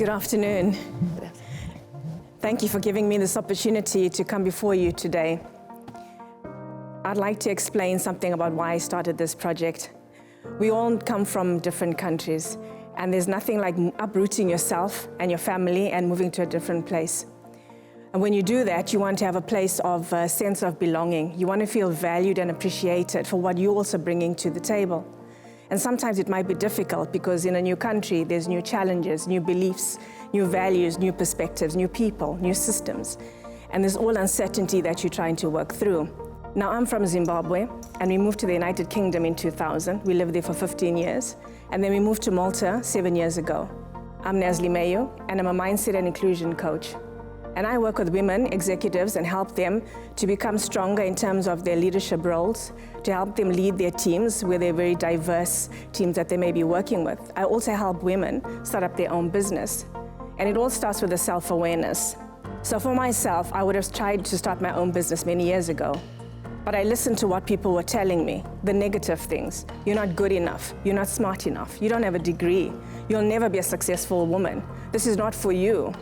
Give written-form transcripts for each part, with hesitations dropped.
Good afternoon. Thank you for giving me this opportunity to come before you today. I'd like to explain something about why I started this project. We all come from different countries, and there's nothing like uprooting yourself and your family and moving to a different place. And when you do that, you want to have a place of sense of belonging. You want to feel valued and appreciated for what you're also bringing to the table. And sometimes it might be difficult because in a new country, there's new challenges, new beliefs, new values, new perspectives, new people, new systems. And there's all uncertainty that you're trying to work through. Now, I'm from Zimbabwe, and we moved to the United Kingdom in 2000. We lived there for 15 years. And then we moved to Malta 7 years ago. I'm Nazlee Mayhew, and I'm a mindset and inclusion coach. And I work with women executives and help them to become stronger in terms of their leadership roles, to help them lead their teams where they're very diverse teams that they may be working with. I also help women start up their own business. And it all starts with a self-awareness. So for myself, I would have tried to start my own business many years ago. But I listened to what people were telling me, the negative things. You're not good enough, you're not smart enough, you don't have a degree, you'll never be a successful woman. This is not for you.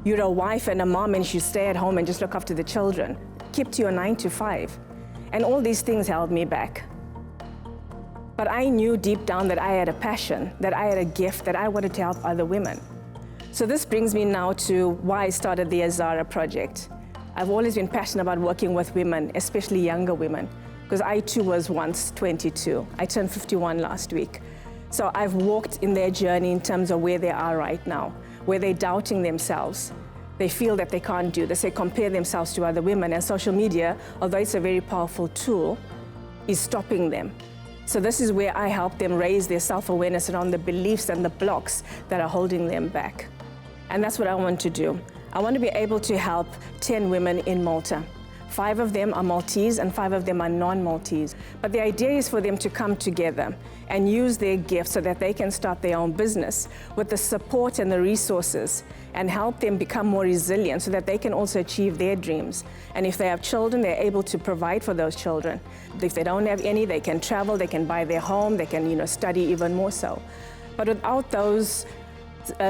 You're a wife and a mom and you should stay at home and just look after the children. Keep to your 9 to 5. And all these things held me back. But I knew deep down that I had a passion, that I had a gift, that I wanted to help other women. So this brings me now to why I started the IZARA project. I've always been passionate about working with women, especially younger women, because I too was once 22. I turned 51 last week. So I've walked in their journey in terms of where they are right now, where they're doubting themselves. They feel that they can't do this. They compare themselves to other women, and social media, although it's a very powerful tool, is stopping them. So this is where I help them raise their self-awareness around the beliefs and the blocks that are holding them back. And that's what I want to do. I want to be able to help 10 women in Malta. 5 of them are Maltese and 5 of them are non-Maltese. But the idea is for them to come together and use their gifts so that they can start their own business with the support and the resources and help them become more resilient so that they can also achieve their dreams. And if they have children, they're able to provide for those children. If they don't have any, they can travel, they can buy their home, they can study even more so. But without those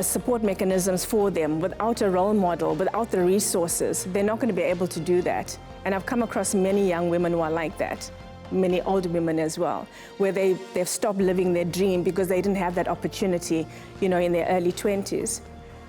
support mechanisms for them, without a role model, without the resources, they're not going to be able to do that. And I've come across many young women who are like that, many older women as well, where they've stopped living their dream because they didn't have that opportunity, in their early 20s.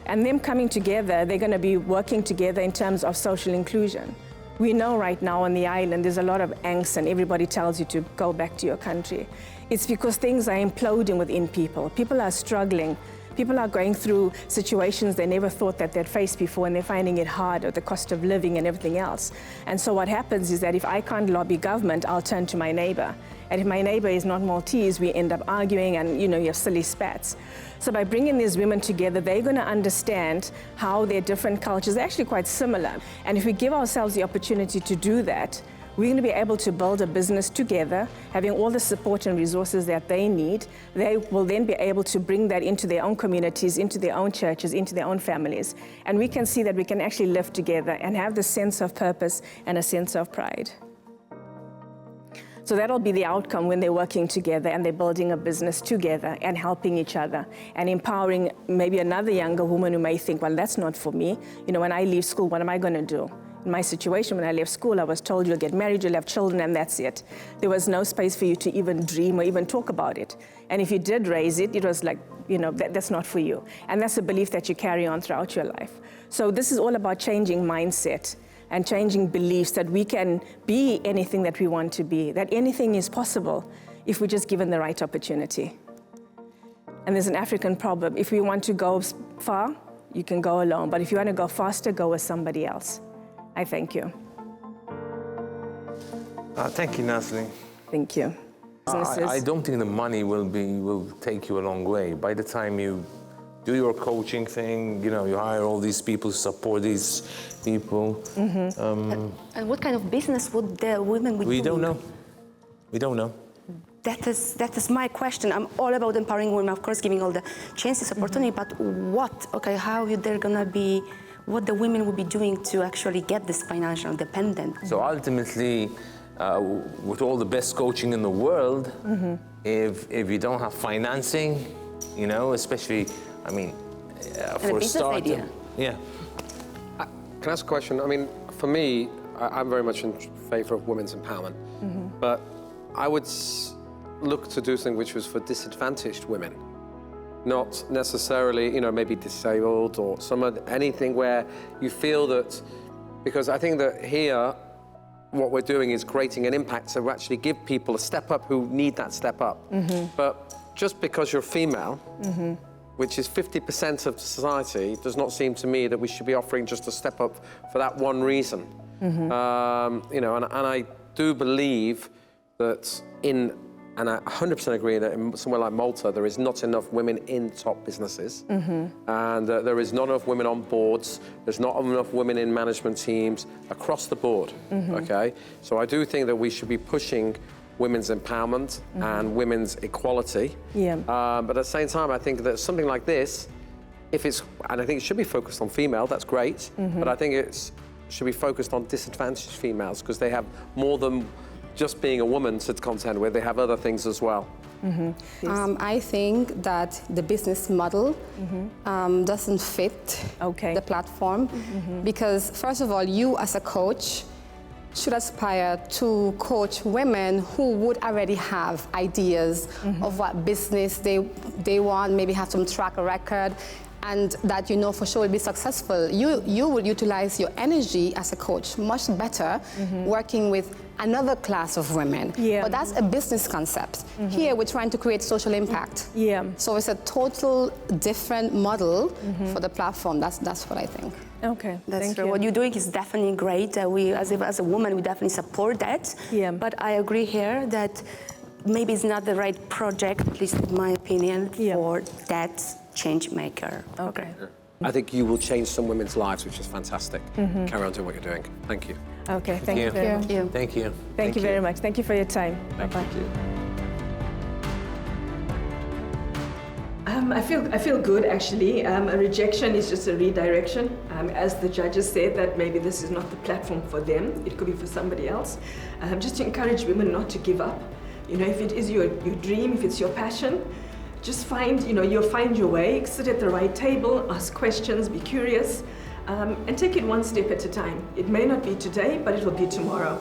And them coming together, they're going to be working together in terms of social inclusion. We know right now on the island there's a lot of angst and everybody tells you to go back to your country. It's because things are imploding within people. People are struggling. People are going through situations they never thought that they'd faced before, and they're finding it hard with the cost of living and everything else. And so what happens is that if I can't lobby government, I'll turn to my neighbor. And if my neighbor is not Maltese, we end up arguing and, you have silly spats. So by bringing these women together, they're going to understand how their different cultures are actually quite similar. And if we give ourselves the opportunity to do that, we're going to be able to build a business together, having all the support and resources that they need. They will then be able to bring that into their own communities, into their own churches, into their own families. And we can see that we can actually live together and have the sense of purpose and a sense of pride. So that'll be the outcome when they're working together and they're building a business together and helping each other and empowering maybe another younger woman who may think, well, that's not for me. When I leave school, what am I going to do? In my situation, when I left school, I was told you'll get married, you'll have children, and that's it. There was no space for you to even dream or even talk about it. And if you did raise it, it was like, that's not for you. And that's a belief that you carry on throughout your life. So this is all about changing mindset and changing beliefs that we can be anything that we want to be, that anything is possible if we're just given the right opportunity. And there's an African proverb, if we want to go far, you can go alone. But if you want to go faster, go with somebody else. I thank you. Thank you, Nazlee. Thank you. I don't think the money will take you a long way. By the time you do your coaching thing, you hire all these people to support these people. Mm-hmm. And what kind of business would the women be doing? We don't know. We don't know. That is my question. I'm all about empowering women, of course, giving all the chances, opportunity, but what? Okay, how they're gonna be, what the women will be doing to actually get this financial independence? So ultimately, with all the best coaching in the world, if you don't have financing, especially, And a business idea. Yeah. Can I ask a question? I mean, for me, I'm very much in favour of women's empowerment, but I would look to do something which was for disadvantaged women, not necessarily, you know, maybe disabled or anything where you feel that, because I think that here, what we're doing is creating an impact to actually give people a step up who need that step up. But just because you're female, which is 50% of society, does not seem to me that we should be offering just a step up for that one reason. You know, and I do believe that and I 100% agree that in somewhere like Malta, there is not enough women in top businesses, and there is not enough women on boards, there's not enough women in management teams across the board, okay? So I do think that we should be pushing women's empowerment and women's equality. But at the same time, I think that something like this, and I think it should be focused on female, that's great, but I think it should be focused on disadvantaged females because they have more than just being a woman to contend with, they have other things as well. I think that the business model doesn't fit the platform because, first of all, you as a coach should aspire to coach women who would already have ideas of what business they want, maybe have some track record, and that you know for sure will be successful. You will utilize your energy as a coach much better working with another class of women. But that's a business concept. Here we're trying to create social impact. So it's a total different model for the platform. That's what I think. Okay, that's true. What you're doing is definitely great. We, as a woman, we definitely support that. But I agree here that maybe it's not the right project, at least in my opinion, for that Changemaker. Okay. I think you will change some women's lives, which is fantastic. Carry on doing what you're doing. Thank you. Okay, thank you very much. Thank you. Thank you very much. Thank you for your time. Bye-bye. I feel good actually. A rejection is just a redirection. As the judges said, that maybe this is not the platform for them. It could be for somebody else. Just to encourage women not to give up. You know, if it is your dream, if it's your passion, just find, you'll find your way. Sit at the right table, ask questions, be curious, and take it one step at a time. It may not be today, but it will be tomorrow.